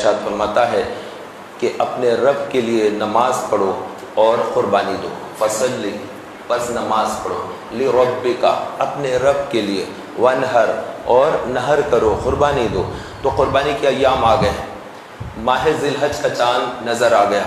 ارشاد فرماتا ہے کہ اپنے رب کے لیے نماز پڑھو اور قربانی دو، فصلی، بس نماز پڑھو، لربک، اپنے رب کے لیے، ونہر، اور نہر کرو، قربانی دو۔ تو قربانی کے ایام آ گئے ہیں، ماہ ذی الحج کا چاند نظر آ گیا،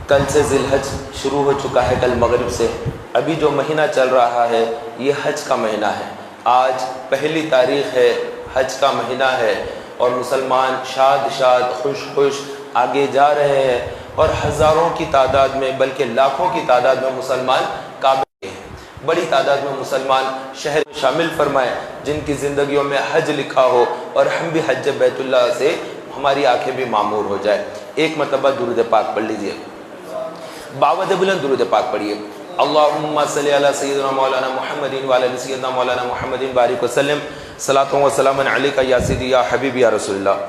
کل سے ذی الحج شروع ہو چکا ہے، کل مغرب سے۔ ابھی جو مہینہ چل رہا ہے یہ حج کا مہینہ ہے، آج پہلی تاریخ ہے، حج کا مہینہ ہے، اور مسلمان شاد شاد خوش خوش آگے جا رہے ہیں، اور ہزاروں کی تعداد میں بلکہ لاکھوں کی تعداد میں مسلمان کعبے کے ہیں، بڑی تعداد میں مسلمان شہر میں شامل فرمائے جن کی زندگیوں میں حج لکھا ہو، اور ہم بھی حج بیت اللہ سے ہماری آنکھیں بھی معمور ہو جائے۔ ایک مرتبہ درود پاک پڑھ لیجئے، باوجہ بلند درود پاک پڑھیے۔ اللہم صلی علی سیدنا مولانا محمد وعلی آل سیدنا مولانا محمد بارک وسلم، صلاۃ و سلام علیک یا سیدی یا حبیبی یا رسول اللہ۔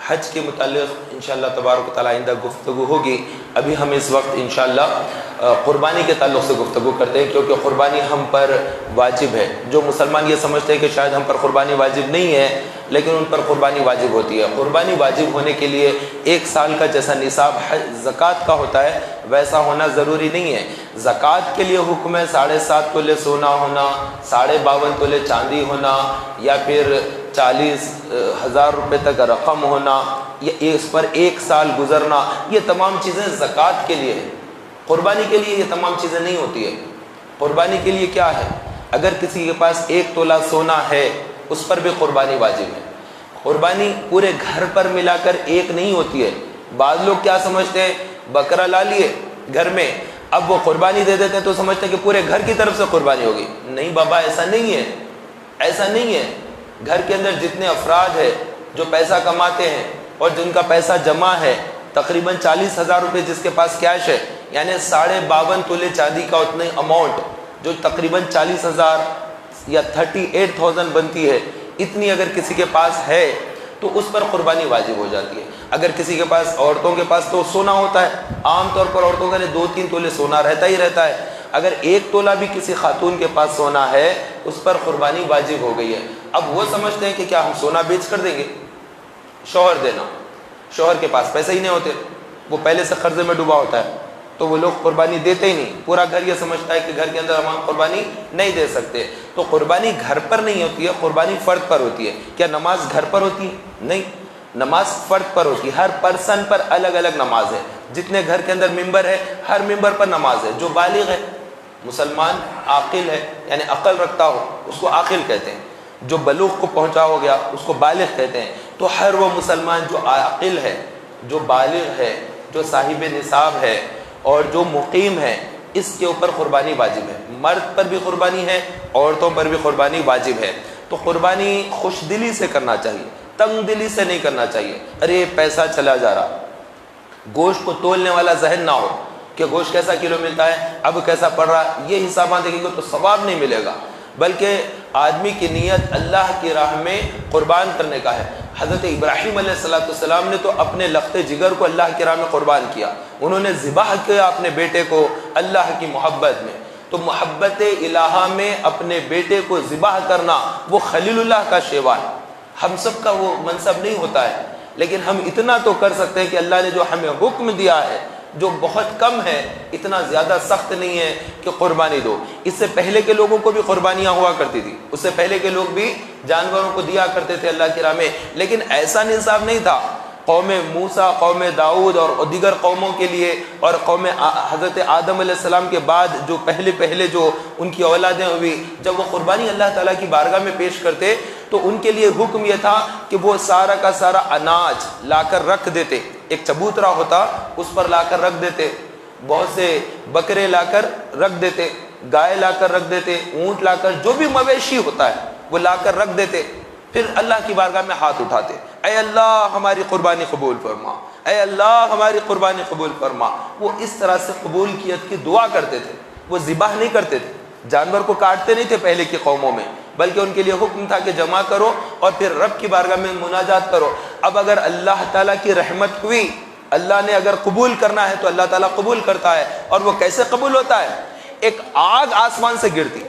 حج کے متعلق انشاءاللہ تبارک و تعالی آئندہ گفتگو ہوگی، ابھی ہم اس وقت انشاءاللہ قربانی کے تعلق سے گفتگو کرتے ہیں، کیونکہ قربانی ہم پر واجب ہے۔ جو مسلمان یہ سمجھتے ہیں کہ شاید ہم پر قربانی واجب نہیں ہے، لیکن ان پر قربانی واجب ہوتی ہے۔ قربانی واجب ہونے کے لیے ایک سال کا جیسا نصاب زکوٰۃ کا ہوتا ہے ویسا ہونا ضروری نہیں ہے۔ زکوٰۃ کے لیے حکم ہے 7.5 تولے سونا ہونا، 52.5 تولے چاندی ہونا، یا پھر 40,000 روپے تک رقم ہونا، یا اس پر ایک سال گزرنا، یہ تمام چیزیں زکوٰۃ کے لیے ہیں۔ قربانی کے لیے یہ تمام چیزیں نہیں ہوتی ہے۔ قربانی کے لیے کیا ہے؟ اگر کسی کے پاس 1 تولہ سونا ہے اس پر بھی قربانی واجب ہے۔ قربانی پورے گھر پر ملا کر ایک نہیں ہوتی ہے۔ بعض لوگ کیا سمجھتے ہیں، بکرا لا لیے گھر میں، اب وہ قربانی دے دیتے ہیں تو سمجھتے ہیں کہ پورے گھر کی طرف سے قربانی ہوگی۔ نہیں بابا، ایسا نہیں ہے، ایسا نہیں ہے۔ گھر کے اندر جتنے افراد ہیں جو پیسہ کماتے ہیں اور جن کا پیسہ جمع ہے، تقریباً 40,000 روپے جس کے پاس کیش ہے، یعنی 52.5 تولے چاندی کا اتنے اماؤنٹ، جو تقریباً 40,000 یا 38,000 بنتی ہے، اتنی اگر کسی کے پاس ہے تو اس پر قربانی واجب ہو جاتی ہے۔ اگر کسی کے پاس، عورتوں کے پاس تو سونا ہوتا ہے، عام طور پر عورتوں کا 2-3 تولے سونا رہتا ہی رہتا ہے، اگر 1 تولہ بھی کسی خاتون کے پاس سونا ہے اس پر قربانی واجب ہو گئی ہے۔ اب وہ سمجھتے ہیں کہ کیا ہم سونا بیچ کر دیں گے؟ شوہر دینا، شوہر کے پاس پیسے ہی نہیں ہوتے، وہ پہلے سے قرضے میں ڈوبا ہوتا ہے، تو وہ لوگ قربانی دیتے ہی نہیں۔ پورا گھر یہ سمجھتا ہے کہ گھر کے اندر ہم قربانی نہیں دے سکتے۔ تو قربانی گھر پر نہیں ہوتی ہے، قربانی فرد پر ہوتی ہے۔ کیا نماز گھر پر ہوتی ہے؟ نہیں، نماز فرد پر ہوتی ہے۔ ہر پرسن پر الگ الگ نماز ہے۔ جتنے گھر کے اندر ممبر ہے، ہر ممبر پر نماز ہے۔ جو بالغ ہے، مسلمان عاقل ہے، یعنی عقل رکھتا ہو، اس کو عاقل کہتے ہیں۔ جو بلوغ کو پہنچا ہو گیا اس کو بالغ کہتے ہیں۔ تو ہر وہ مسلمان جو عاقل ہے، جو بالغ ہے، جو صاحب نصاب ہے اور جو مقیم ہے، اس کے اوپر قربانی واجب ہے۔ مرد پر بھی قربانی ہے، عورتوں پر بھی قربانی واجب ہے۔ تو قربانی خوش دلی سے کرنا چاہیے، تنگ دلی سے نہیں کرنا چاہیے۔ ارے پیسہ چلا جا رہا، گوشت کو تولنے والا ذہن نہ ہو کہ گوشت کیسا کلو ملتا ہے، اب کیسا پڑ رہا، یہ حسابات دیکھیں گے تو ثواب نہیں ملے گا، بلکہ آدمی کی نیت اللہ کی راہ میں قربان کرنے کا ہے۔ حضرت ابراہیم علیہ السلام نے تو اپنے لخت جگر کو اللہ کی راہ میں قربان کیا، انہوں نے ذبح کیا اپنے بیٹے کو اللہ کی محبت میں۔ تو محبت الہہ میں اپنے بیٹے کو ذبح کرنا وہ خلیل اللہ کا شیوا ہے۔ ہم سب کا وہ منصب نہیں ہوتا ہے، لیکن ہم اتنا تو کر سکتے ہیں کہ اللہ نے جو ہمیں حکم دیا ہے، جو بہت کم ہے، اتنا زیادہ سخت نہیں ہے کہ قربانی دو۔ اس سے پہلے کے لوگوں کو بھی قربانیاں ہوا کرتی تھی، اس سے پہلے کے لوگ بھی جانوروں کو دیا کرتے تھے اللہ کی راہ میں، لیکن ایسا نصاب نہیں تھا۔ قوم موسیٰ، قوم داؤد اور دیگر قوموں کے لیے، اور قوم حضرت آدم علیہ السلام کے بعد جو پہلے جو ان کی اولادیں ہوئی، جب وہ قربانی اللہ تعالیٰ کی بارگاہ میں پیش کرتے تو ان کے لیے حکم یہ تھا کہ وہ سارا کا سارا اناج لا کر رکھ دیتے۔ ایک چبوترا ہوتا، اس پر لا کر رکھ دیتے، بہت سے بکرے لا کر رکھ دیتے، گائے لا کر رکھ دیتے، اونٹ لا کر، جو بھی مویشی ہوتا ہے وہ لا کر رکھ دیتے۔ پھر اللہ کی بارگاہ میں ہاتھ اٹھاتے، اے اللہ ہماری قربانی قبول فرما، اے اللہ ہماری قربانی قبول فرما۔ وہ اس طرح سے قبولیت کی دعا کرتے تھے، وہ ذبح نہیں کرتے تھے، جانور کو کاٹتے نہیں تھے پہلے کی قوموں میں، بلکہ ان کے لیے حکم تھا کہ جمع کرو اور پھر رب کی بارگاہ میں مناجات کرو۔ اب اگر اللہ تعالیٰ کی رحمت ہوئی، اللہ نے اگر قبول کرنا ہے تو اللہ تعالیٰ قبول کرتا ہے۔ اور وہ کیسے قبول ہوتا ہے؟ ایک آگ آسمان سے گرتی،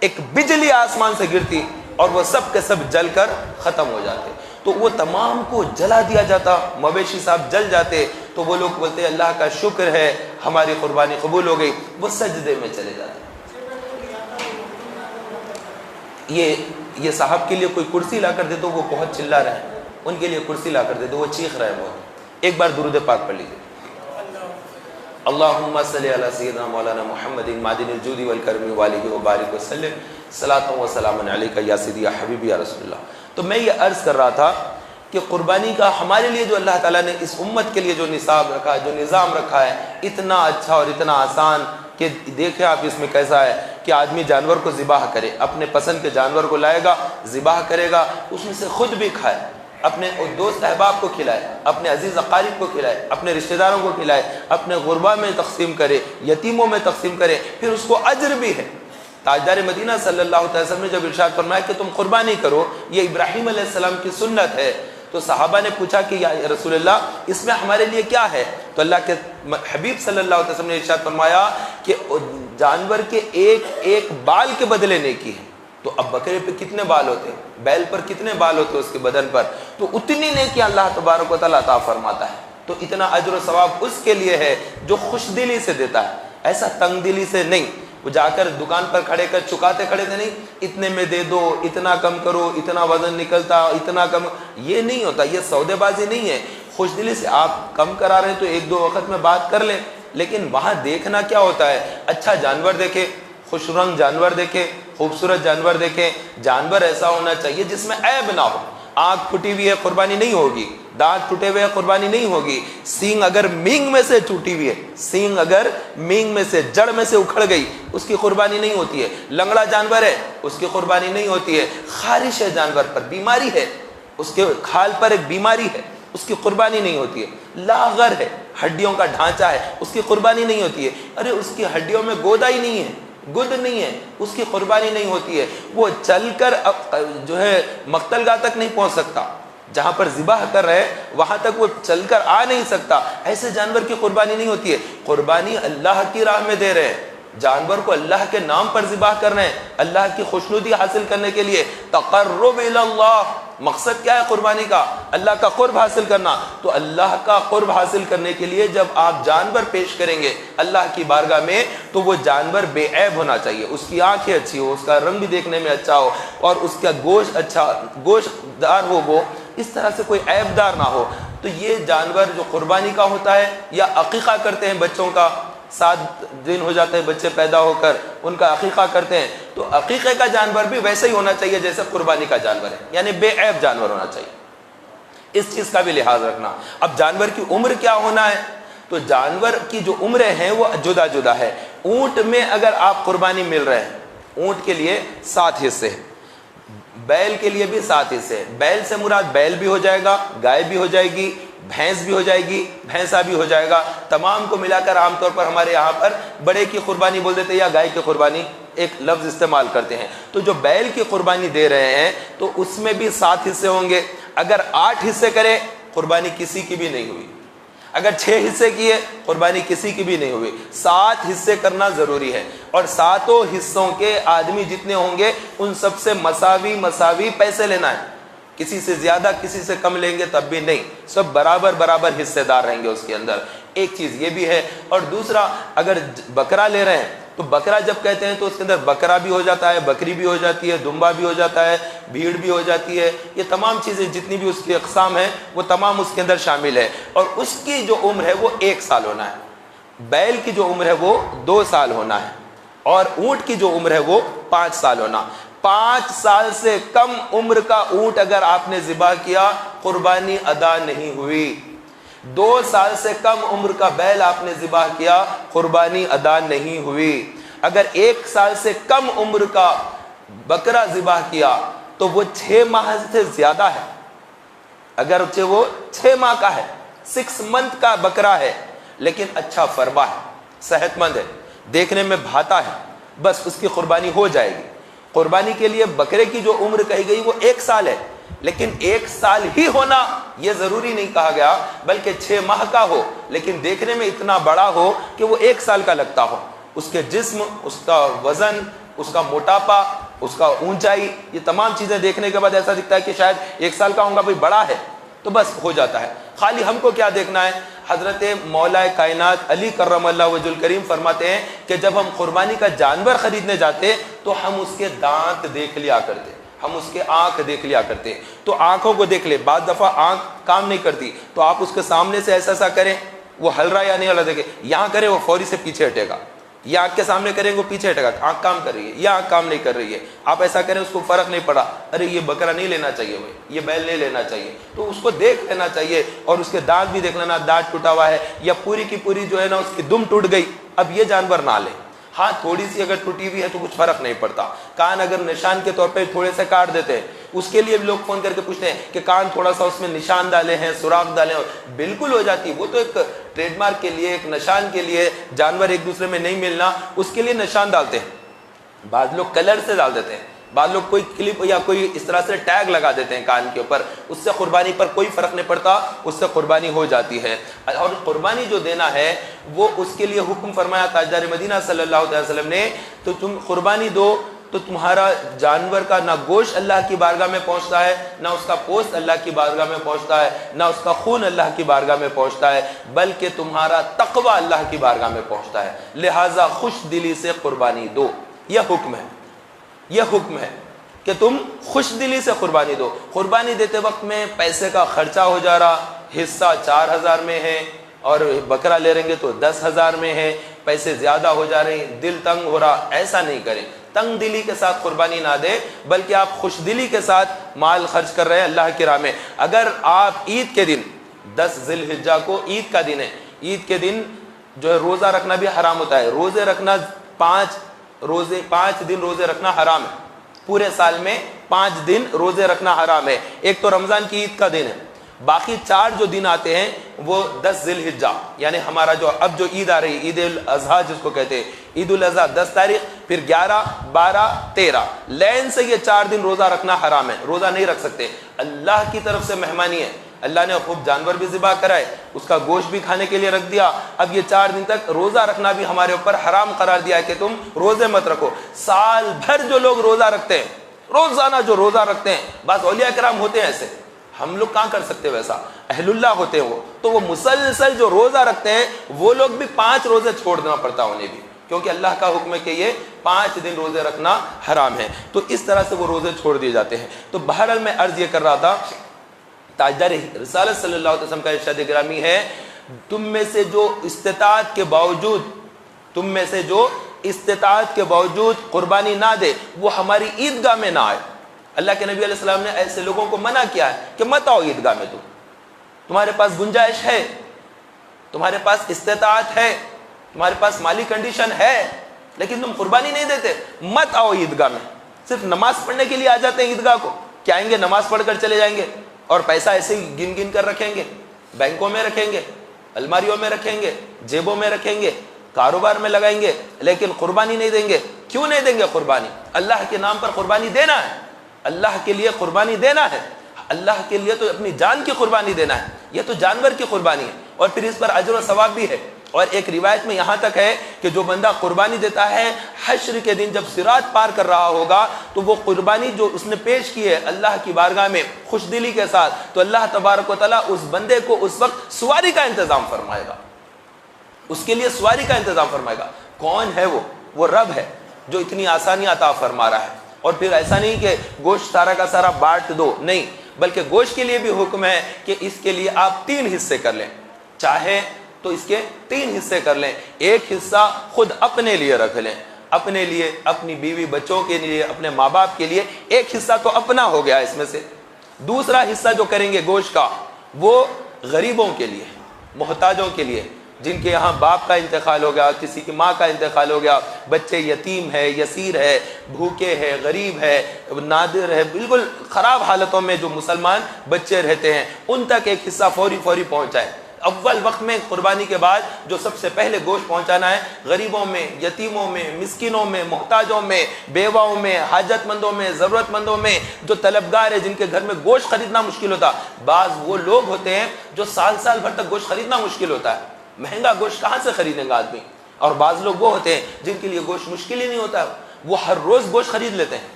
ایک بجلی آسمان سے گرتی، اور وہ سب کے سب جل کر ختم ہو جاتے۔ تو تو وہ تمام کو جلا دیا جاتا، مویشی صاحب جل جاتے، تو وہ لوگ بولتے اللہ کا شکر ہے ہماری قربانی قبول ہو گئی، وہ سجدے میں چلے جاتے۔ یہ صاحب کے لیے کوئی کرسی لا کر دے تو وہ بہت چلا رہے ہیں، ان کے لیے کرسی لا کر دے تو وہ چیخ رہے ہیں بہت۔ ایک بار درود پاک پڑھ لیجیے، اللہم صلی علی سیدنا مولانا محمد معدن الجود والکرم والہ وبارک وسلم صلاۃ و سلام علیک یا سیدی یا حبیبی یا رسول اللہ۔ تو میں یہ عرض کر رہا تھا کہ قربانی کا ہمارے لیے جو اللہ تعالیٰ نے اس امت کے لیے جو نصاب رکھا ہے، جو نظام رکھا ہے، اتنا اچھا اور اتنا آسان کہ دیکھیں آپ اس میں کیسا ہے کہ آدمی جانور کو ذبح کرے، اپنے پسند کے جانور کو لائے گا، ذبح کرے گا، اس میں سے خود بھی کھائے، اپنے دوست احباب کو کھلائے، اپنے عزیز اقارب کو کھلائے، اپنے رشتہ داروں کو کھلائے، اپنے غربا میں تقسیم کرے، یتیموں میں تقسیم کرے، پھر اس کو اجر بھی ہے۔ تاجدار مدینہ صلی اللہ علیہ وسلم نے جب ارشاد فرمایا کہ تم قربانی کرو، یہ ابراہیم علیہ السلام کی سنت ہے، تو صحابہ نے پوچھا کہ یا رسول اللہ اس میں ہمارے لیے کیا ہے؟ تو اللہ کے حبیب صلی اللہ علیہ وسلم نے ارشاد فرمایا کہ جانور کے ایک ایک بال کے بدلے نیکی ہے۔ تو اب بکرے پہ کتنے بال ہوتے ہیں، بیل پر کتنے بال ہوتے ہیں اس کے بدن پر، تو اتنی نیکی اللہ تبارک و تعالیٰ عطا فرماتا ہے۔ تو اتنا اجر و ثواب اس کے لیے ہے جو خوش دلی سے دیتا ہے، ایسا تنگ دلی سے نہیں۔ وہ جا کر دکان پر کھڑے کر چکاتے کھڑے تھے نہیں، اتنے میں دے دو، اتنا کم کرو، اتنا وزن نکلتا، اتنا کم، یہ نہیں ہوتا، یہ سودے بازی نہیں ہے۔ خوش دلی سے آپ کم کرا رہے ہیں تو ایک دو وقت میں بات کر لیں، لیکن وہاں دیکھنا کیا ہوتا ہے، اچھا جانور دیکھے، خوش رنگ جانور دیکھے، خوبصورت جانور دیکھے، جانور ایسا ہونا چاہیے جس میں عیب نہ ہو۔ آنکھ پھٹی ہوئی ہے قربانی نہیں ہوگی، دانت ٹوٹے ہوئے قربانی نہیں ہوگی، سینگ اگر مینگ میں سے ٹوٹی ہوئی ہے، سینگ اگر مینگ میں سے جڑ میں سے اکھڑ گئی، اس کی قربانی نہیں ہوتی ہے۔ لنگڑا جانور ہے، اس کی قربانی نہیں ہوتی ہے۔ خارش ہے جانور پر، بیماری ہے، اس کے کھال پر ایک بیماری ہے، اس کی قربانی نہیں ہوتی ہے۔ لاغر ہے، ہڈیوں کا ڈھانچہ ہے، اس کی قربانی نہیں ہوتی ہے۔ ارے اس کی ہڈیوں میں گودا ہی نہیں ہے، گد نہیں ہے، اس کی قربانی نہیں ہوتی ہے۔ وہ چل کر جو ہے مقتل گاہ تک نہیں پہنچ سکتا، جہاں پر ذبح کر رہے وہاں تک وہ چل کر آ نہیں سکتا، ایسے جانور کی قربانی نہیں ہوتی ہے۔ قربانی اللہ کی راہ میں دے رہے ہیں، جانور کو اللہ کے نام پر ذبح کر رہے ہیں، اللہ کی خوشنودی حاصل کرنے کے لیے، تقرب الی اللہ۔ مقصد کیا ہے قربانی کا؟ اللہ کا قرب حاصل کرنا۔ تو اللہ کا قرب حاصل کرنے کے لیے جب آپ جانور پیش کریں گے اللہ کی بارگاہ میں، تو وہ جانور بے عیب ہونا چاہیے، اس کی آنکھیں اچھی ہو، اس کا رنگ بھی دیکھنے میں اچھا ہو، اور اس کا گوشت اچھا گوشت دار ہو، وہ اس طرح سے کوئی عیب دار نہ ہو۔ تو یہ جانور جو قربانی کا ہوتا ہے، یا عقیقہ کرتے ہیں بچوں کا، 7 دن ہو جاتے ہیں بچے پیدا ہو کر، ان کا عقیقہ کرتے ہیں، تو عقیقے کا جانور بھی ویسے ہی ہونا چاہیے جیسے قربانی کا جانور ہے، یعنی بے عیب جانور ہونا چاہیے۔ اس چیز کا بھی لحاظ رکھنا۔ اب جانور کی عمر کیا ہونا ہے؟ تو جانور کی جو عمریں ہیں وہ جدا جدا ہے۔ اونٹ میں اگر آپ قربانی مل رہے ہیں، اونٹ کے لیے 7 حصے ہیں، بیل کے لیے بھی 7 حصے ہیں۔ بیل سے مراد بیل بھی ہو جائے گا، گائے بھی ہو جائے گی، بھینس بھی ہو جائے گی، بھینسا بھی ہو جائے گا، تمام کو ملا کر عام طور پر ہمارے یہاں پر بڑے کی قربانی بول دیتے ہیں یا گائے کی قربانی ایک لفظ استعمال کرتے ہیں۔ تو جو بیل کی قربانی دے رہے ہیں تو اس میں بھی 7 حصے ہوں گے۔ اگر 8 حصے کرے قربانی کسی کی بھی نہیں ہوئی، اگر 6 حصے کیے قربانی کسی کی بھی نہیں ہوئی۔ 7 حصے کرنا ضروری ہے، اور 7 حصوں کے آدمی جتنے ہوں گے ان سب سے مساوی پیسے لینا ہے، کسی سے زیادہ کسی سے کم لیں گے تب بھی نہیں، سب برابر حصے دار رہیں گے اس کے اندر۔ ایک چیز یہ بھی ہے، اور دوسرا اگر بکرا لے رہے ہیں تو بکرا جب کہتے ہیں تو اس کے اندر بکرا بھی ہو جاتا ہے، بکری بھی ہو جاتی ہے، دمبا بھی ہو جاتا ہے، بھیڑ بھی ہو جاتی ہے، یہ تمام چیزیں جتنی بھی اس کی اقسام ہیں وہ تمام اس کے اندر شامل ہے، اور اس کی جو عمر ہے وہ 1 سال ہونا ہے۔ بیل کی جو عمر ہے وہ 2 سال ہونا ہے، اور اونٹ کی جو عمر ہے وہ 5 سال ہونا۔ 5 سال سے کم عمر کا اونٹ اگر آپ نے ذبح کیا قربانی ادا نہیں ہوئی۔ 2 سال سے کم عمر کا بیل آپ نے ذبح کیا قربانی ادا نہیں ہوئی۔ اگر 1 سال سے کم عمر کا بکرا ذبح کیا تو وہ 6 ماہ سے زیادہ ہے، اگر وہ 6 ماہ کا ہے، 6 منتھ کا بکرا ہے، لیکن اچھا فربا ہے، صحت مند ہے، دیکھنے میں بھاتا ہے، بس اس کی قربانی ہو جائے گی۔ قربانی کے لیے بکرے کی جو عمر کہی گئی وہ 1 سال ہے، لیکن 1 سال ہی ہونا یہ ضروری نہیں کہا گیا، بلکہ 6 ماہ کا ہو، لیکن دیکھنے میں اتنا بڑا ہو کہ وہ 1 سال کا لگتا ہو، اس کے جسم، اس کا وزن، اس کا موٹاپا، اس کا اونچائی، یہ تمام چیزیں دیکھنے کے بعد ایسا دکھتا ہے کہ شاید 1 سال کا ہوں گا، بھائی بڑا ہے، تو بس ہو جاتا ہے۔ خالی ہم کو کیا دیکھنا ہے؟ حضرت مولا کائنات علی کرم اللہ وجہ الکریم فرماتے ہیں کہ جب ہم قربانی کا جانور خریدنے جاتے تو ہم اس کے دانت دیکھ لیا کرتے، ہم اس کے آنکھ دیکھ لیا کرتے، تو آنکھوں کو دیکھ لے۔ بعض دفعہ آنکھ کام نہیں کرتی تو آپ اس کے سامنے سے ایسا ایسا کریں، وہ ہل رہا یا نہیں ہل رہا دیکھیں، یہاں کریں وہ فوری سے پیچھے ہٹے گا، یہ آنکھ کے سامنے کریں گے وہ پیچھے ہٹے گا، آنکھ کام کر رہی ہے یا آنکھ کام نہیں کر رہی ہے، آپ ایسا کریں اس کو فرق نہیں پڑا، ارے یہ بکرا نہیں لینا چاہیے، بھائی یہ بیل نہیں لینا چاہیے، تو اس کو دیکھ لینا چاہیے، اور اس کے دانت بھی دیکھ لینا، دانت ٹوٹا ہوا ہے یا پوری کی پوری جو ہے نا اس کی دم ٹوٹ گئی، اب یہ جانور نہ لے۔ ہاں تھوڑی سی اگر ٹوٹی ہوئی ہے تو کچھ فرق نہیں پڑتا، کان اگر نشان کے طور پہ تھوڑے سے کاٹ دیتے ہیں، اس کے لیے بھی لوگ فون کر کے پوچھتے ہیں کہ کان تھوڑا سا اس میں نشان ڈالے ہیں، سوراخ ڈالے ہیں، بالکل ہو جاتی، وہ تو ایک ٹریڈ مارک کے لیے، ایک نشان کے لیے، جانور ایک دوسرے میں نہیں ملنا اس کے لیے نشان ڈالتے ہیں۔ بعض لوگ کلر سے ڈال دیتے ہیں، بعض لوگ کوئی کلپ یا کوئی اس طرح سے ٹیگ لگا دیتے ہیں کان کے اوپر، اس سے قربانی پر کوئی فرق نہیں پڑتا، اس سے قربانی ہو جاتی ہے۔ اور قربانی جو دینا ہے وہ اس کے لیے حکم فرمایا تاجدار مدینہ صلی اللہ علیہ وسلم نے، تو تم قربانی دو تو تمہارا جانور کا نہ گوشت اللہ کی بارگاہ میں پہنچتا ہے، نہ اس کا پوست اللہ کی بارگاہ میں پہنچتا ہے، نہ اس کا خون اللہ کی بارگاہ میں پہنچتا ہے، بلکہ تمہارا تقوی اللہ کی بارگاہ میں پہنچتا ہے، لہٰذا خوش دلی سے قربانی دو۔ یہ حکم ہے، یہ حکم ہے کہ تم خوش دلی سے قربانی دو۔ قربانی دیتے وقت میں پیسے کا خرچہ ہو جا رہا، حصہ 4000 میں ہے اور بکرا لے رہیں گے تو 10,000 میں ہے، پیسے زیادہ ہو جا رہے ہیں، دل تنگ ہو رہا، ایسا نہیں کریں، تنگ دلی کے ساتھ قربانی نہ دے، بلکہ آپ خوش دلی کے ساتھ مال خرچ کر رہے ہیں اللہ کی راہ میں۔ اگر آپ عید کے دن 10 ذی الحجہ کو عید کا دن ہے، عید کے دن جو ہے روزہ رکھنا بھی حرام ہوتا ہے، روزے رکھنا 5 دن روزے رکھنا حرام ہے، پورے سال میں 5 دن روزے رکھنا حرام ہے۔ ایک تو رمضان کی عید کا دن ہے، باقی 4 جو دن آتے ہیں وہ 10 ذی الحجہ، یعنی ہمارا جو اب جو عید آ رہی ہے عید الاضحیٰ جس کو کہتے ہیں، عید الاضحیٰ 10 تاریخ، پھر 11، 12، 13 لین سے یہ 4 دن روزہ رکھنا حرام ہے، روزہ نہیں رکھ سکتے۔ اللہ کی طرف سے مہمانی ہے، اللہ نے خوب جانور بھی ذبح کرائے، اس کا گوشت بھی کھانے کے لیے رکھ دیا، اب یہ 4 دن تک روزہ رکھنا بھی ہمارے اوپر حرام قرار دیا ہے کہ تم روزے مت رکھو۔ سال بھر جو لوگ روزہ رکھتے ہیں، روزانہ جو روزہ رکھتے ہیں، بعض اولیاء کرام ہوتے ہیں ایسے، ہم لوگ کہاں کر سکتے ویسا، اہل اللہ ہوتے ہیں وہ، تو وہ مسلسل جو روزہ رکھتے ہیں وہ لوگ بھی 5 روزے چھوڑ دینا پڑتا ہے انہیں بھی، کیونکہ اللہ کا حکم ہے کہ یہ 5 دن روزے رکھنا حرام ہے، تو اس طرح سے وہ روزے چھوڑ دیے جاتے ہیں۔ تو بہرحال میں عرض یہ کر رہا تھا، تاجدار رسالت صلی اللہ علیہ وسلم کا ارشاد گرامی ہے، تم میں سے جو استطاعت کے باوجود قربانی نہ دے وہ ہماری عیدگاہ میں نہ آئے۔ اللہ کے نبی علیہ السلام نے ایسے لوگوں کو منع کیا ہے کہ مت آؤ عیدگاہ میں، تمہارے پاس گنجائش ہے، تمہارے پاس استطاعت ہے، تمہارے پاس مالی کنڈیشن ہے، لیکن تم قربانی نہیں دیتے، مت آؤ عیدگاہ میں۔ صرف نماز پڑھنے کے لیے آ جاتے ہیں عیدگاہ کو، کیا آئیں گے نماز پڑھ کر چلے جائیں گے اور پیسہ ایسے ہی گن گن کر رکھیں گے، بینکوں میں رکھیں گے، الماریوں میں رکھیں گے، جیبوں میں رکھیں گے، کاروبار میں لگائیں گے، لیکن قربانی نہیں دیں گے۔ کیوں نہیں دیں گے قربانی؟ اللہ کے نام پر قربانی دینا ہے، اللہ کے لیے قربانی دینا ہے، اللہ کے لیے تو اپنی جان کی قربانی دینا ہے، یہ تو جانور کی قربانی ہے، اور پھر اس پر اجر و ثواب بھی ہے۔ اور ایک روایت میں یہاں تک ہے کہ جو بندہ قربانی دیتا ہے حشر کے دن جب صراط پار کر رہا ہوگا تو وہ قربانی جو اس نے پیش کی ہے اللہ کی بارگاہ میں خوش دلی کے ساتھ، تو اللہ تبارک و تعالیٰ اس بندے کو اس وقت سواری کا انتظام فرمائے گا، اس کے لیے سواری کا انتظام فرمائے گا۔ کون ہے وہ رب ہے جو اتنی آسانی عطا فرما رہا ہے۔ اور پھر ایسا نہیں کہ گوشت سارا کا سارا بانٹ دو، نہیں، بلکہ گوشت کے لیے بھی حکم ہے کہ اس کے لیے آپ 3 حصے کر لیں، چاہے تو اس کے 3 حصے کر لیں، ایک حصہ خود اپنے لیے رکھ لیں، اپنے لیے، اپنی بیوی بچوں کے لیے، اپنے ماں باپ کے لیے، ایک حصہ تو اپنا ہو گیا اس میں سے، دوسرا حصہ جو کریں گے گوشت کا وہ غریبوں کے لیے، محتاجوں کے لیے، جن کے یہاں باپ کا انتقال ہو گیا، کسی کی ماں کا انتقال ہو گیا، بچے یتیم ہے، یسیر ہے، بھوکے ہے، غریب ہے، نادر ہے، بالکل خراب حالتوں میں جو مسلمان بچے رہتے ہیں، ان تک ایک حصہ فوری پہنچائے۔ اول وقت میں قربانی کے بعد جو سب سے پہلے گوشت پہنچانا ہے غریبوں میں، یتیموں میں، مسکینوں میں، محتاجوں میں، بیواؤں میں، حاجت مندوں میں، ضرورت مندوں میں، جو طلبگار ہے جن کے گھر میں گوشت خریدنا مشکل ہوتا۔ بعض وہ لوگ ہوتے ہیں جو سال بھر تک گوشت خریدنا مشکل ہوتا ہے، مہنگا گوشت کہاں سے خریدیں گا آدمی، اور بعض لوگ وہ ہوتے ہیں جن کے لیے گوشت مشکل ہی نہیں ہوتا، وہ ہر روز گوشت خرید لیتے ہیں،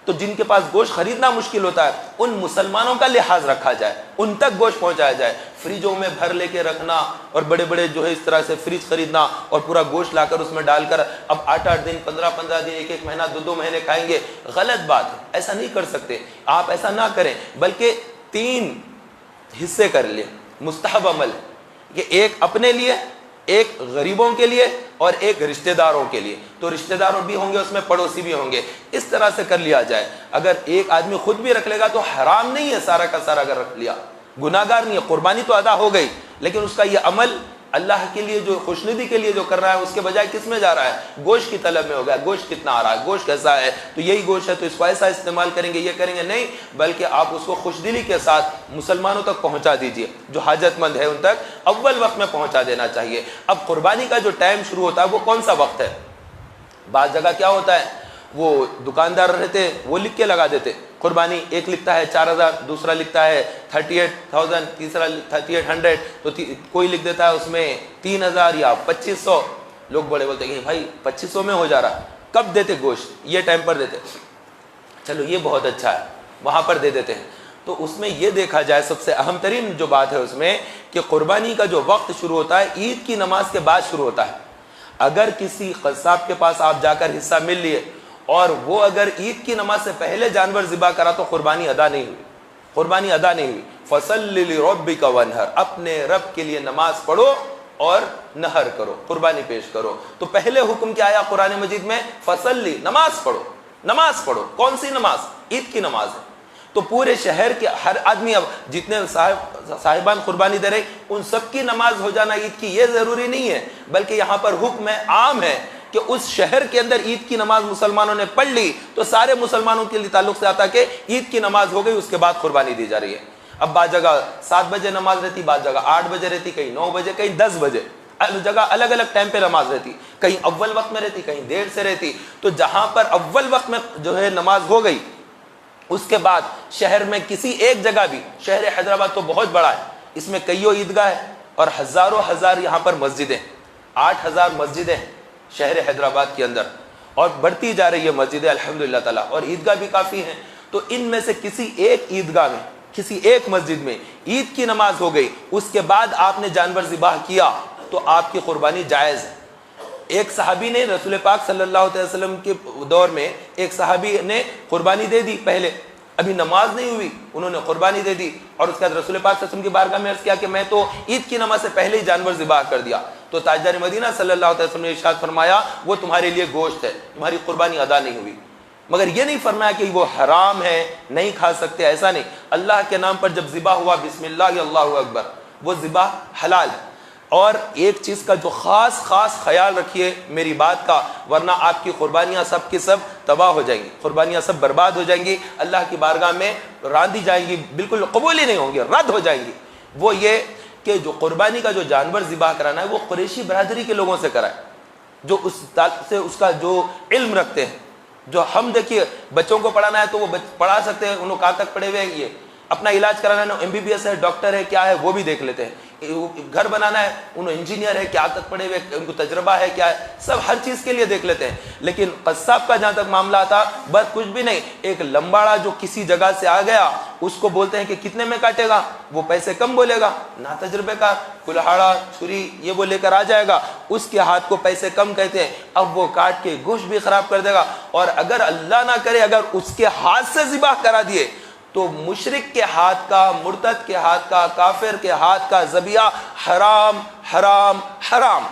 تو جن کے پاس گوشت خریدنا مشکل ہوتا ہے ان مسلمانوں کا لحاظ رکھا جائے، ان تک گوشت پہنچایا جائے۔ فریجوں میں بھر لے کے رکھنا اور بڑے بڑے جو ہے اس طرح سے فریج خریدنا اور پورا گوشت لا کر اس میں ڈال کر اب 8-8 دن 15-15 دن 1-1 مہینہ 2-2 مہینے کھائیں گے، غلط بات ہے، ایسا نہیں کر سکتے آپ، ایسا نہ کریں، بلکہ 3 حصے کر لیں۔ مستحب عمل کہ ایک اپنے لیے، ایک غریبوں کے لیے اور ایک رشتہ داروں کے لیے، تو رشتہ داروں بھی ہوں گے اس میں، پڑوسی بھی ہوں گے، اس طرح سے کر لیا جائے۔ اگر ایک آدمی خود بھی رکھ لے گا تو حرام نہیں ہے سارا کا سارا اگر رکھ لیا، گناہ گار نہیں ہے، قربانی تو ادا ہو گئی، لیکن اس کا یہ عمل اللہ کے لیے جو خوشنودی کے لیے جو کر رہا ہے اس کے بجائے کس میں جا رہا ہے؟ گوشت کی طلب میں ہو گیا، گوشت کتنا آ رہا ہے، گوشت کیسا ہے، تو یہی گوشت ہے تو اس کو ایسا استعمال کریں گے، یہ کریں گے، نہیں، بلکہ آپ اس کو خوشدلی کے ساتھ مسلمانوں تک پہنچا دیجئے، جو حاجت مند ہے ان تک اول وقت میں پہنچا دینا چاہیے۔ اب قربانی کا جو ٹائم شروع ہوتا ہے وہ کون سا وقت ہے؟ بعض جگہ کیا ہوتا ہے، وہ دکاندار رہتے وہ لکھ کے لگا دیتے، قربانی ایک لکھتا ہے 4000، دوسرا لکھتا ہے 38,000، تیسرا 3800، تو کوئی لکھ دیتا ہے اس میں 3000 یا 2500۔ لوگ بڑے بولتے ہیں کہ بھائی 2500 میں ہو جا رہا، کب دیتے گوشت؟ یہ ٹائم پر دیتے، چلو یہ بہت اچھا ہے، وہاں پر دے دیتے ہیں۔ تو اس میں یہ دیکھا جائے سب سے اہم ترین جو بات ہے اس میں کہ قربانی کا جو وقت شروع ہوتا ہے عید کی نماز کے بعد شروع ہوتا ہے۔ اگر کسی قصاب کے پاس آپ جا کر حصہ مل لیے اور وہ اگر عید کی نماز سے پہلے جانور ذبح کرا تو قربانی ادا نہیں ہوئی، قربانی ادا نہیں ہوئی۔ فَصَلِّ لِرَبِّكَ وَانْحَرْ، اپنے رب کے لیے نماز پڑھو اور نہر کرو، قربانی پیش کرو۔ تو پہلے حکم کیا آیا قرآن مجید میں؟ فَصَلِّ، نماز پڑھو، نماز پڑھو۔ کون سی نماز؟ عید کی نماز ہے۔ تو پورے شہر کے ہر آدمی، اب جتنے صاحبان قربانی دے رہے ان سب کی نماز ہو جانا عید کی یہ ضروری نہیں ہے، بلکہ یہاں پر حکم ہے، عام ہے کہ اس شہر کے اندر عید کی نماز مسلمانوں نے پڑھ لی تو سارے مسلمانوں کے لیے تعلق سے آتا کہ عید کی نماز ہو گئی، اس کے بعد قربانی دی جا رہی ہے۔ اب بعض جگہ 7 بجے نماز رہتی، بعض جگہ 8 بجے رہتی، کہیں 9 بجے، کہیں 10 بجے، جگہ الگ الگ ٹائم پہ نماز رہتی، کہیں اول وقت میں رہتی، کہیں دیر سے رہتی۔ تو جہاں پر اول وقت میں جو ہے نماز ہو گئی، اس کے بعد شہر میں کسی ایک جگہ بھی، شہر حیدرآباد تو بہت بڑا ہے، اس میں کئیوں عیدگاہ ہے اور ہزاروں ہزار یہاں پر مسجدیں، 8000 مسجدیں شہر حیدرآباد کے اندر، اور بڑھتی جا رہی ہے مسجدیں الحمدللہ تعالیٰ، اور عیدگاہ بھی کافی ہیں۔ تو ان میں سے کسی ایک عیدگاہ میں، کسی ایک مسجد میں عید کی نماز ہو گئی، اس کے بعد آپ نے جانور ذبح کیا تو آپ کی قربانی جائز ہے۔ ایک صحابی نے رسول پاک صلی اللہ علیہ وسلم کے دور میں ایک صحابی نے قربانی دے دی، پہلے ابھی نماز نہیں ہوئی، انہوں نے قربانی دے دی، اور اس کے بعد رسول پاک صلی اللہ علیہ وسلم کی بارگاہ میں عرض کیا کہ میں تو عید کی نماز سے پہلے ہی جانور ذبح کر دیا۔ تو تاجدار مدینہ صلی اللہ علیہ وسلم نے ارشاد فرمایا وہ تمہارے لیے گوشت ہے، تمہاری قربانی ادا نہیں ہوئی، مگر یہ نہیں فرمایا کہ وہ حرام ہے، نہیں کھا سکتے، ایسا نہیں۔ اللہ کے نام پر جب ذبح ہوا، بسم اللہ اللہ اکبر، وہ ذبح حلال ہے۔ اور ایک چیز کا جو خاص خیال رکھیے میری بات کا، ورنہ آپ کی قربانیاں سب کی سب تباہ ہو جائیں گی، قربانیاں سب برباد ہو جائیں گی، اللہ کی بارگاہ میں راندی جائیں گی، بالکل قبول ہی نہیں ہوں گی، رد ہو جائیں گی۔ وہ یہ کہ جو قربانی کا جو جانور ذبح کرانا ہے وہ قریشی برادری کے لوگوں سے کرائے، جو اس کا جو علم رکھتے ہیں۔ جو ہم دیکھیے بچوں کو پڑھانا ہے تو وہ پڑھا سکتے ہیں، انہوں کہاں تک پڑھے ہوئے ہیں، یہ اپنا علاج کرانا ہے، MBBS ہے، ڈاکٹر ہے، کیا ہے وہ بھی دیکھ لیتے ہیں، گھر بنانا ہے، انہوں انجینئر ہے، کیا تک پڑھے ہوئے، ان کو تجربہ ہے کیا ہے، سب ہر چیز کے لیے دیکھ لیتے ہیں۔ لیکن قصاب کا جہاں تک معاملہ تھا بس کچھ بھی نہیں، ایک لمباڑا جو کسی جگہ سے آ گیا اس کو بولتے ہیں کہ کتنے میں کاٹے گا، وہ پیسے کم بولے گا، نہ تجربے کا کلہاڑا چھری یہ وہ لے کر آ جائے گا، اس کے ہاتھ کو پیسے کم کہتے ہیں، اب وہ کاٹ کے گوشت بھی خراب کر دے گا، اور اگر اللہ نہ کرے اگر اس کے ہاتھ سے ذبح کرا دیے تو مشرک کے ہاتھ کا، مرتد کے ہاتھ کا، کافر کے ہاتھ کا ذبیحہ حرام حرام حرام۔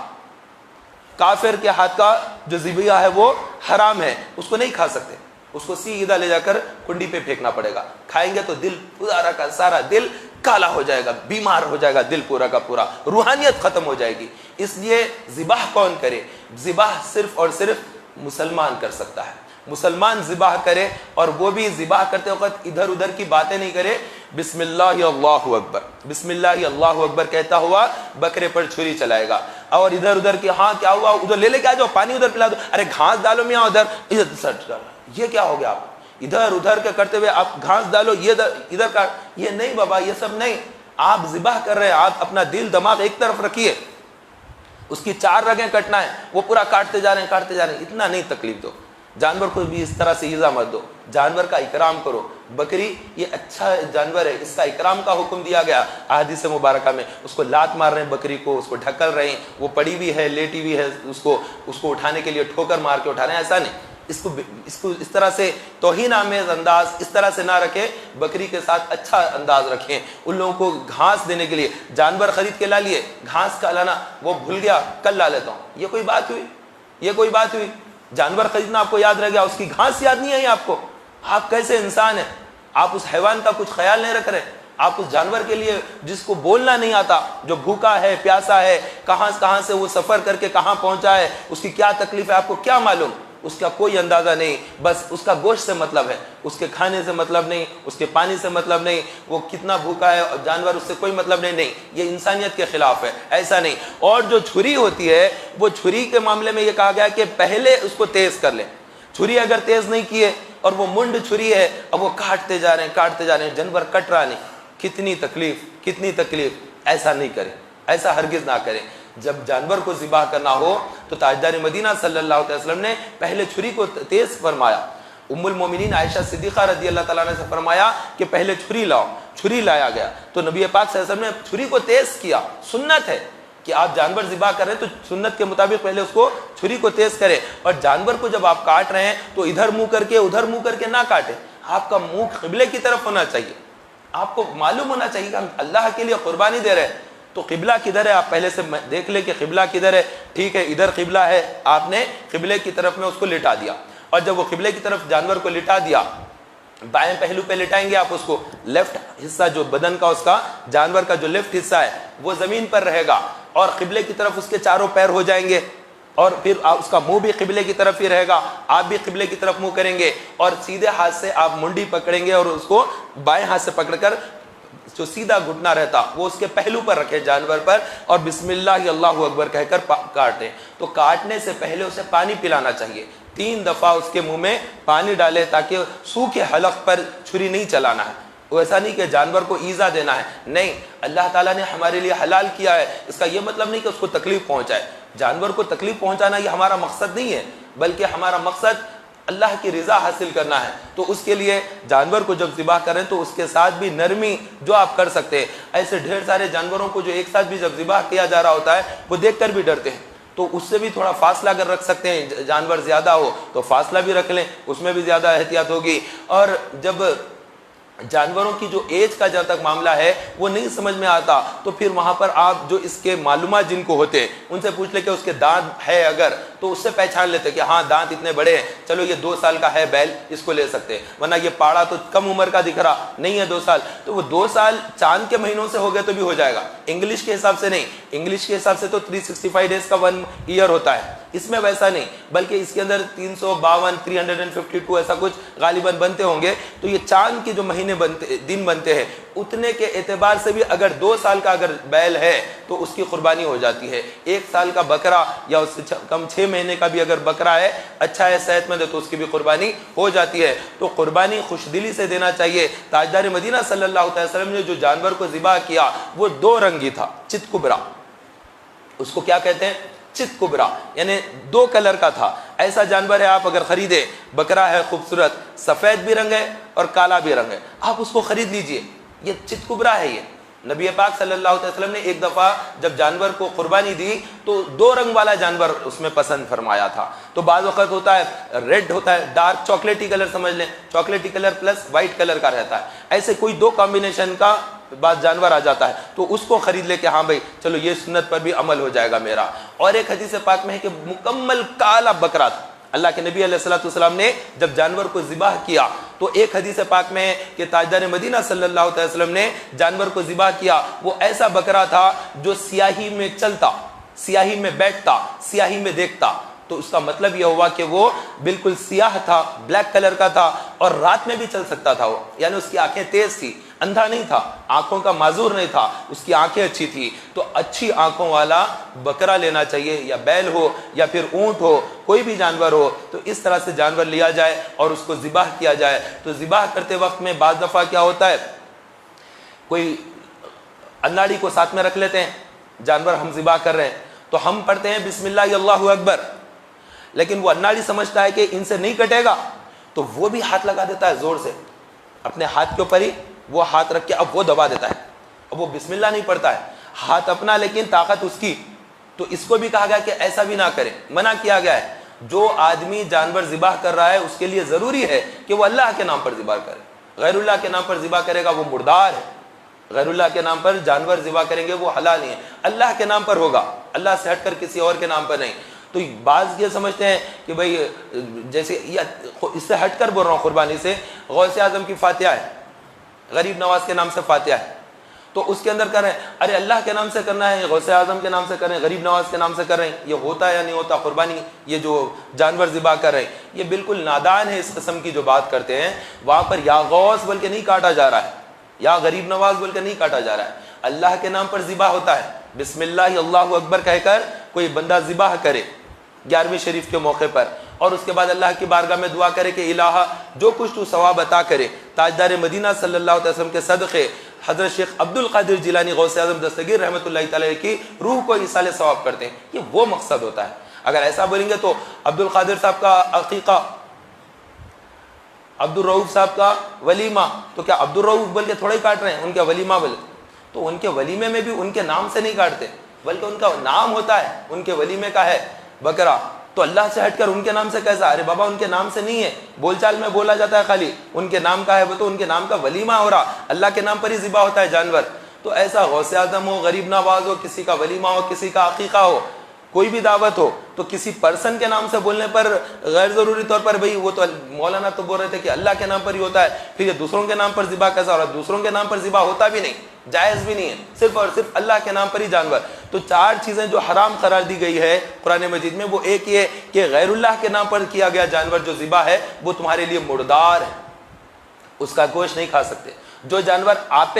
کافر کے ہاتھ کا جو ذبیحہ ہے وہ حرام ہے، اس کو نہیں کھا سکتے، اس کو سیدھا لے جا کر کنڈی پہ پھینکنا پڑے گا، کھائیں گے تو دل پورا کا سارا دل کالا ہو جائے گا، بیمار ہو جائے گا دل پورا کا پورا، روحانیت ختم ہو جائے گی۔ اس لیے ذبح کون کرے؟ ذبح صرف اور صرف مسلمان کر سکتا ہے، مسلمان ذبح کرے، اور وہ بھی ذبح کرتے وقت ادھر ادھر کی باتیں نہیں کرے، بسم اللہ اللہ اکبر، بسم اللہ اللہ اکبر کہتا ہوا بکرے پر چھری چلائے گا، اور ادھر ادھر کی ہاں کیا ہوا ادھر لے کے آ جاؤ، پانی ادھر پلا دو، ارے گھاس ڈالو میاں ادھر، یہ کیا ہو گیا؟ آپ ادھر ادھر کے کرتے ہوئے آپ گھاس ڈالو، یہ ادھر کا، یہ نہیں بابا، یہ سب نہیں۔ آپ ذبح کر رہے ہیں، آپ اپنا دل دماغ ایک طرف رکھیے، اس کی 4 رگیں کٹنا ہے، وہ پورا کاٹتے جا رہے ہیں، اتنا نہیں تکلیف دو۔ جانور کو بھی اس طرح سے ایذا مت دو، جانور کا اکرام کرو۔ بکری یہ اچھا جانور ہے، اس کا اکرام کا حکم دیا گیا احادیث مبارکہ میں۔ اس کو لات مار رہے ہیں بکری کو، اس کو ڈھکل رہے ہیں، وہ پڑی ہوئی ہے، لیٹی ہوئی ہے، اس کو اٹھانے کے لیے ٹھوکر مار کے اٹھا رہے ہیں، ایسا نہیں۔ اس کو اس طرح سے توہین آمیز انداز اس طرح سے نہ رکھیں، بکری کے ساتھ اچھا انداز رکھیں۔ ان لوگوں کو گھاس دینے کے لیے جانور خرید کے لا لیے، گھاس کا لانا وہ بھول گیا، کل لا لیتا ہوں، یہ کوئی بات ہوئی؟ یہ کوئی بات ہوئی؟ جانور خریدنا آپ کو یاد رہ گیا، اس کی گھاس یاد نہیں آئی آپ کو؟ آپ کیسے انسان ہیں؟ آپ اس حیوان کا کچھ خیال نہیں رکھ رہے۔ آپ اس جانور کے لیے جس کو بولنا نہیں آتا، جو بھوکا ہے، پیاسا ہے، کہاں سے وہ سفر کر کے کہاں پہنچا ہے، اس کی کیا تکلیف ہے، آپ کو کیا معلوم؟ اس کا کوئی اندازہ نہیں، بس اس کا گوشت سے مطلب ہے، اس کے کھانے سے مطلب نہیں، اس کے پانی سے مطلب نہیں، وہ کتنا بھوکا ہے، جانور اس سے کوئی مطلب نہیں، یہ انسانیت کے خلاف ہے، ایسا نہیں۔ اور جو چھری ہوتی ہے، وہ چھری کے معاملے میں یہ کہا گیا کہ پہلے اس کو تیز کر لیں۔ چھری اگر تیز نہیں کیے اور وہ منڈ چھری ہے، اب وہ کاٹتے جا رہے ہیں، جانور کٹ رہا نہیں، کتنی تکلیف، ایسا نہیں کریں، ایسا ہرگز نہ کریں۔ جب جانور کو ذبح کرنا ہو تو تاجدار مدینہ صلی اللہ علیہ وسلم نے پہلے چھری کو تیز فرمایا۔ ام المومنین عائشہ صدیقہ رضی اللہ تعالیٰ نے سے فرمایا کہ پہلے چھری لاؤ، چھری لایا گیا تو نبی پاک صلی اللہ علیہ وسلم نے چھری کو تیز کیا۔ سنت ہے کہ آپ جانور ذبح کر رہے ہیں تو سنت کے مطابق پہلے اس کو چھری کو تیز کریں، اور جانور کو جب آپ کاٹ رہے ہیں تو ادھر منہ کر کے نہ کاٹیں، آپ کا منہ قبلے کی طرف ہونا چاہیے۔ آپ کو معلوم ہونا چاہیے کہ ہم اللہ کے لیے قربانی دے رہے ہیں، تو قبلہ کدھر ہے آپ پہلے سے دیکھ لیں کہ قبلہ کدھر ہے۔ ٹھیک ہے، ادھر قبلہ ہے، آپ نے قبلے کی طرف میں اس کو لٹا دیا، اور جب وہ قبلے کی طرف جانور کو لٹا دیا، بائیں پہلو پہ لٹائیں گے آپ اس کو، لیفٹ حصہ جو بدن کا اس کا جانور کا جو لیفٹ حصہ ہے وہ زمین پر رہے گا، اور قبلے کی طرف اس کے چاروں پیر ہو جائیں گے، اور پھر اس کا منہ بھی قبلے کی طرف ہی رہے گا، آپ بھی قبلے کی طرف منہ کریں گے، اور سیدھے ہاتھ سے آپ منڈی پکڑیں گے اور اس کو بائیں ہاتھ سے پکڑ کر جو سیدھا گھٹنا رہتا وہ اس کے پہلو پر رکھے جانور پر، اور بسم اللہ اللہ اکبر کہہ کر کاٹیں۔ تو کاٹنے سے پہلے اسے پانی پلانا چاہیے، 3 دفعہ اس کے منہ میں پانی ڈالے تاکہ سوکھے حلق پر چھری نہیں چلانا ہے۔ وہ ایسا نہیں کہ جانور کو ایذا دینا ہے، نہیں، اللہ تعالیٰ نے ہمارے لیے حلال کیا ہے، اس کا یہ مطلب نہیں کہ اس کو تکلیف پہنچائے۔ جانور کو تکلیف پہنچانا یہ ہمارا مقصد نہیں ہے، بلکہ ہمارا مقصد اللہ کی رضا حاصل کرنا ہے۔ تو اس کے لیے جانور کو جب ذبح کریں تو اس کے ساتھ بھی نرمی جو آپ کر سکتے ہیں۔ ایسے ڈھیر سارے جانوروں کو جو ایک ساتھ بھی جب ذبح کیا جا رہا ہوتا ہے وہ دیکھ کر بھی ڈرتے ہیں، تو اس سے بھی تھوڑا فاصلہ اگر رکھ سکتے ہیں، جانور زیادہ ہو تو فاصلہ بھی رکھ لیں، اس میں بھی زیادہ احتیاط ہوگی۔ اور جب جانوروں کی جو ایج کا جب تک معاملہ ہے وہ نہیں سمجھ میں آتا تو پھر وہاں پر آپ جو اس کے معلومات جن کو ہوتے ہیں ان سے پوچھ لیں کہ اس کے دانت ہے اگر، تو اس سے پہچان لیتے کہ ہاں دانت اتنے بڑے ہیں، چلو یہ 2 سال کا ہے بیل، اس کو لے سکتے ہیں، ورنہ یہ پاڑا تو کم عمر کا دکھ رہا نہیں ہے 2 سال، تو وہ 2 سال چاند کے مہینوں سے ہو گئے تو بھی ہو جائے گا، انگلش کے حساب سے نہیں، انگلش کے حساب سے تو 365 ڈیز کا 1 ایئر ہوتا ہے، اس میں ویسا نہیں، بلکہ اس کے اندر 352 352 ایسا کچھ غالباً بنتے ہوں گے، تو یہ چاند کے جو مہینے دن بنتے ہیں اتنے کے اعتبار سے بھی اگر 2 سال کا اگر بیل ہے تو اس کی قربانی ہو جاتی ہے۔ 1 سال کا بکرا یا اس سے کم 6 مہینے کا بھی اگر بکرا ہے، اچھا ہے، صحت مند ہے، تو اس کی بھی قربانی ہو جاتی ہے۔ تو قربانی خوش دلی سے دینا چاہیے۔ تاجدار مدینہ صلی اللہ علیہ وسلم نے جو جانور کو ذبح کیا وہ 2 رنگی تھا، چت کبرا، اس کو کیا کہتے ہیں؟ چت کبرا، یعنی 2 کلر کا تھا۔ ایسا جانور ہے آپ اگر خریدے، بکرا ہے خوبصورت، سفید بھی رنگ ہے اور کالا بھی رنگ ہے، آپ اس کو خرید لیجئے، یہ چت کبرا ہے۔ یہ نبی پاک صلی اللہ علیہ وسلم نے ایک دفعہ جب جانور کو قربانی دی تو 2 رنگ والا جانور اس میں پسند فرمایا تھا۔ تو بعض وقت ہوتا ہے ریڈ ہوتا ہے، ڈارک چاکلیٹی کلر سمجھ لیں، chocolatey colour plus white colour کا رہتا ہے، ایسے کوئی 2 کمبینیشن کا بعض جانور آ جاتا ہے تو اس کو خرید لے کہ ہاں بھائی چلو یہ سنت پر بھی عمل ہو جائے گا میرا۔ اور ایک حدیث پاک میں ہے کہ مکمل کالا بکرا تھا، اللہ کے نبی علیہ الصلوۃ والسلام نے جب جانور کو ذبح کیا تو ایک حدیث پاک میں ہے کہ تاجدار مدینہ صلی اللہ علیہ وسلم نے جانور کو ذبح کیا، وہ ایسا بکرا تھا جو سیاہی میں چلتا، سیاہی میں بیٹھتا، سیاہی میں دیکھتا، تو اس کا مطلب یہ ہوا کہ وہ بالکل سیاہ تھا، بلیک کلر کا تھا، اور رات میں بھی چل سکتا تھا وہ، یعنی اس کی آنکھیں تیز تھی، اندھا نہیں تھا، آنکھوں کا معذور نہیں تھا، اس کی آنکھیں اچھی تھی۔ تو اچھی آنکھوں والا بکرا لینا چاہیے، یا بیل ہو یا پھر اونٹ ہو، کوئی بھی جانور ہو، تو اس طرح سے جانور لیا جائے اور اس کو ذبح کیا جائے۔ تو ذبح کرتے وقت میں بعض دفعہ کیا ہوتا ہے، کوئی اناڑی کو ساتھ میں رکھ لیتے ہیں، جانور ہم ذبح کر رہے ہیں تو ہم پڑھتے ہیں بسم اللہ اللہ اکبر، لیکن وہ اناڑی سمجھتا ہے کہ ان سے نہیں کٹے گا تو وہ بھی ہاتھ لگا دیتا ہے زور سے، اپنے ہاتھ کے اوپر ہی وہ ہاتھ رکھ کے اب وہ دبا دیتا ہے، اب وہ بسم اللہ نہیں پڑھتا ہے، ہاتھ اپنا لیکن طاقت اس کی۔ تو اس کو بھی کہا گیا کہ ایسا بھی نہ کرے، منع کیا گیا ہے۔ جو آدمی جانور ذبح کر رہا ہے اس کے لیے ضروری ہے کہ وہ اللہ کے نام پر ذبح کرے، غیر اللہ کے نام پر ذبح کرے گا وہ مردار ہے، غیر اللہ کے نام پر جانور ذبح کریں گے وہ حلال نہیں ہے، اللہ کے نام پر ہوگا، اللہ سے ہٹ کر کسی اور کے نام پر نہیں۔ تو بعض یہ سمجھتے ہیں کہ بھئی جیسے اس سے ہٹ کر بول رہا ہوں، قربانی سے غوث اعظم کی فاتحہ ہے، غریب نواز کے نام سے فاتحہ ہے، تو اس کے اندر کر رہے ہیں ارے اللہ کے نام سے کرنا ہے، غوث اعظم کے نام سے کر رہے ہیں، غریب نواز کے نام سے کر رہے ہیں، یہ ہوتا ہے یا نہیں ہوتا قربانی؟ یہ جو جانور ذبح کر رہے ہیں یہ بالکل نادان ہے اس قسم کی جو بات کرتے ہیں۔ وہاں پر یا غوث بول کے نہیں کاٹا جا رہا ہے، یا غریب نواز بول کے نہیں کاٹا جا رہا ہے، اللہ کے نام پر ذبح ہوتا ہے۔ بسم اللہ اللہ اکبر کہہ کر کوئی بندہ ذبح کرے 11ویں شریف کے موقع پر، اور اس کے بعد اللہ کی بارگاہ میں دعا کرے کہ الہ جو کچھ تو ثواب عطا کرے، تاجدار مدینہ صلی اللہ علیہ وسلم کے صدقے حضرت شیخ عبد القادر جیلانی غوث اعظم دستگیر رحمۃ اللہ تعالی کی روح کو ایصال ثواب کرتے ہیں، یہ وہ مقصد ہوتا ہے۔ اگر ایسا بولیں گے تو عبد القادر صاحب کا عقیقہ، عبد الرؤوف صاحب کا ولیمہ، تو کیا عبد الرؤوف بول کے تھوڑا ہی کاٹ رہے ہیں، ان کے ولیمہ بول، تو ان کے ولیمے میں بھی ان کے نام سے نہیں کاٹتے بلکہ ان کا نام ہوتا ہے، ان کے ولیمے کا ہے بکرا، تو اللہ سے ہٹ کر ان کے نام سے کیسا؟ ارے بابا ان کے نام سے نہیں ہے، بول چال میں بولا جاتا ہے خالی ان کے نام کا ہے، وہ تو ان کے نام کا ولیمہ ہو رہا، اللہ کے نام پر ہی ذبح ہوتا ہے جانور۔ تو ایسا غوث اعظم ہو، غریب نواز ہو، کسی کا ولیمہ ہو، کسی کا عقیقہ ہو، کوئی بھی دعوت ہو، تو کسی پرسن کے نام سے بولنے پر غیر ضروری طور پر بھئی وہ تو مولانا تو بول رہے تھے کہ اللہ کے نام پر ہی ہوتا ہے، پھر یہ دوسروں کے نام پر ذبح کیسا ہو رہا ہے؟ دوسروں کے نام پر ذبح ہوتا بھی نہیں، جائز بھی نہیں ہے، صرف اور صرف اللہ کے نام پر ہی جانور۔ تو 4 چیزیں جو حرام قرار دی گئی ہے قرآن مجید میں، وہ ایک یہ کہ غیر اللہ کے نام پر کیا گیا جانور جو ذبح ہے وہ تمہارے لیے مردار ہے، اس کا گوشت نہیں کھا سکتے۔ جو جانور آپ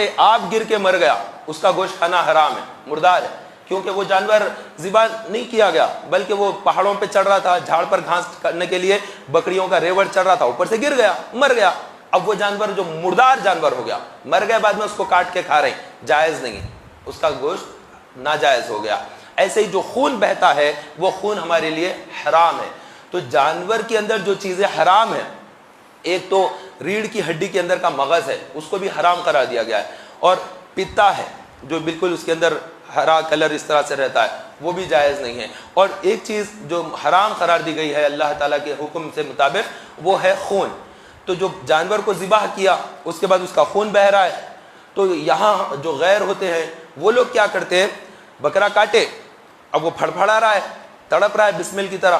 گر کے مر گیا اس کا گوشت کھانا حرام ہے، مردار ہے، کیونکہ وہ جانور ذبح نہیں کیا گیا بلکہ وہ پہاڑوں پہ چڑھ رہا تھا، جھاڑ پر گھاس کرنے کے لیے بکریوں کا ریوڑ چڑھ رہا تھا، اوپر سے گر گیا، مر گیا۔ اب وہ جانور جو مردار جانور ہو گیا، مر گئے، بعد میں اس کو کاٹ کے کھا رہے ہیں، جائز نہیں ہے، اس کا گوشت ناجائز ہو گیا۔ ایسے ہی جو خون بہتا ہے وہ خون ہمارے لیے حرام ہے۔ تو جانور کے اندر جو چیزیں حرام ہیں، ایک تو ریڑھ کی ہڈی کے اندر کا مغز ہے، اس کو بھی حرام قرار دیا گیا ہے، اور پتا ہے جو بالکل اس کے اندر ہرا کلر اس طرح سے رہتا ہے، وہ بھی جائز نہیں ہے۔ اور ایک چیز جو حرام قرار دی گئی ہے اللہ تعالیٰ کے حکم سے مطابق، وہ ہے خون۔ تو جو جانور کو ذبح کیا اس کے بعد اس کا خون بہہ رہا ہے، تو یہاں جو غیر ہوتے ہیں وہ لوگ کیا کرتے ہیں، بکرا کاٹے، اب وہ پھڑپھڑا رہا ہے، تڑپ رہا ہے بسمل کی طرح،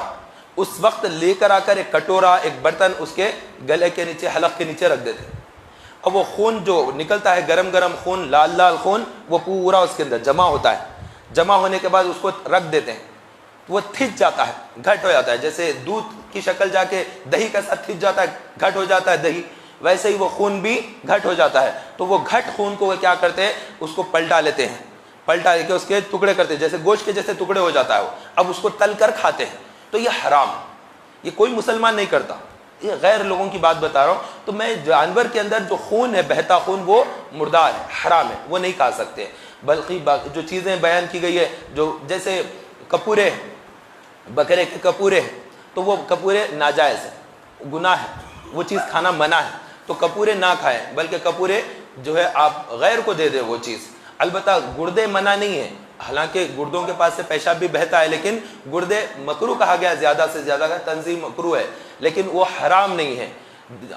اس وقت لے کر آ کر ایک کٹورا، ایک برتن اس کے گلے کے نیچے، حلق کے نیچے رکھ دیتے ہیں۔ اب وہ خون جو نکلتا ہے، گرم گرم خون، لال لال خون، وہ پورا اس کے اندر جمع ہوتا ہے، جمع ہونے کے بعد اس کو رکھ دیتے ہیں، وہ تھک جاتا ہے، گھٹ ہو جاتا ہے، جیسے دودھ کی شکل جا کے دہی کے ساتھ تھک جاتا ہے، گھٹ ہو جاتا ہے دہی، ویسے ہی وہ خون بھی گھٹ ہو جاتا ہے۔ تو وہ گھٹ خون کو وہ کیا کرتے ہیں، اس کو پلٹا لیتے ہیں، پلٹا لے کے اس کے ٹکڑے کرتے ہیں، جیسے گوشت کے جیسے ٹکڑے ہو جاتا ہے وہ، اب اس کو تل کر کھاتے ہیں۔ تو یہ حرام ہے، یہ کوئی مسلمان نہیں کرتا، یہ غیر لوگوں کی بات بتا رہا ہوں۔ تو میں جانور کے اندر جو خون ہے، بہتا خون، وہ مردار ہے، حرام ہے، وہ نہیں کھا سکتے۔ بلکہ جو چیزیں بیان کی گئی ہے، جو جیسے کپورے، بکرے کے کپورے، تو وہ کپورے ناجائز ہے، گناہ ہے، وہ چیز کھانا منع ہے، تو کپورے نہ کھائیں، بلکہ کپورے جو ہے آپ غیر کو دے دیں وہ چیز۔ البتہ گردے منع نہیں ہے، حالانکہ گردوں کے پاس سے پیشاب بھی بہتا ہے، لیکن گردے مکروہ کہا گیا، زیادہ سے زیادہ کا تنظیم مکروہ ہے، لیکن وہ حرام نہیں ہے۔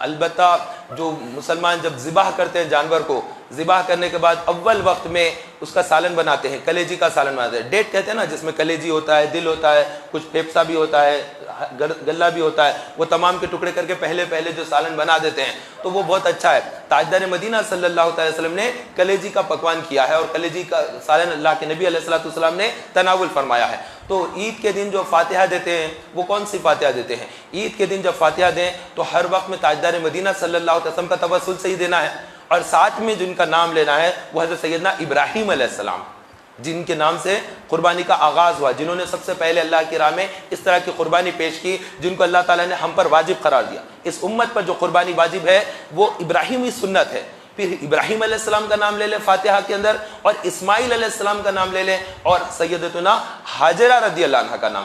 البتہ جو مسلمان جب ذبح کرتے ہیں جانور کو، ذبح کرنے کے بعد اول وقت میں اس کا سالن بناتے ہیں، کلیجی کا سالن بناتے ہیں، ڈیٹ کہتے ہیں نا، جس میں کلیجی ہوتا ہے، دل ہوتا ہے، کچھ پھیپسا بھی ہوتا ہے، گلا بھی ہوتا ہے، وہ تمام کے ٹکڑے کر کے پہلے جو سالن بنا دیتے ہیں، تو وہ بہت اچھا ہے۔ تاجدار مدینہ صلی اللہ علیہ وسلم نے کلیجی کا پکوان کیا ہے، اور کلیجی کا سالن اللہ کے نبی علیہ الصلوۃ والسلام نے تناول فرمایا ہے۔ تو عید کے دن جو فاتحہ دیتے ہیں، وہ کون سی فاتحہ دیتے ہیں؟ عید کے دن جب فاتحہ دیں تو ہر وقت میں تاجدار مدینہ صلی اللہ علیہ وسلم کا توسل سے ہی دینا ہے، اور ساتھ میں جن کا نام لینا ہے وہ حضرت سیدنا ابراہیم علیہ السلام، جن کے نام سے قربانی کا آغاز ہوا، جنہوں نے سب سے پہلے اللہ کی راہ میں اس طرح کی قربانی پیش کی، جن کو اللہ تعالیٰ نے ہم پر واجب قرار دیا۔ اس امت پر جو قربانی واجب ہے وہ ابراہیمی سنت ہے۔ پھر ابراہیم علیہ السلام کا نام لے لیں فاتحہ کے اندر، اور اسماعیل علیہ السلام کا نام لے لیں، اور سیدتنا ہاجرہ رضی اللہ عنہ کا نام۔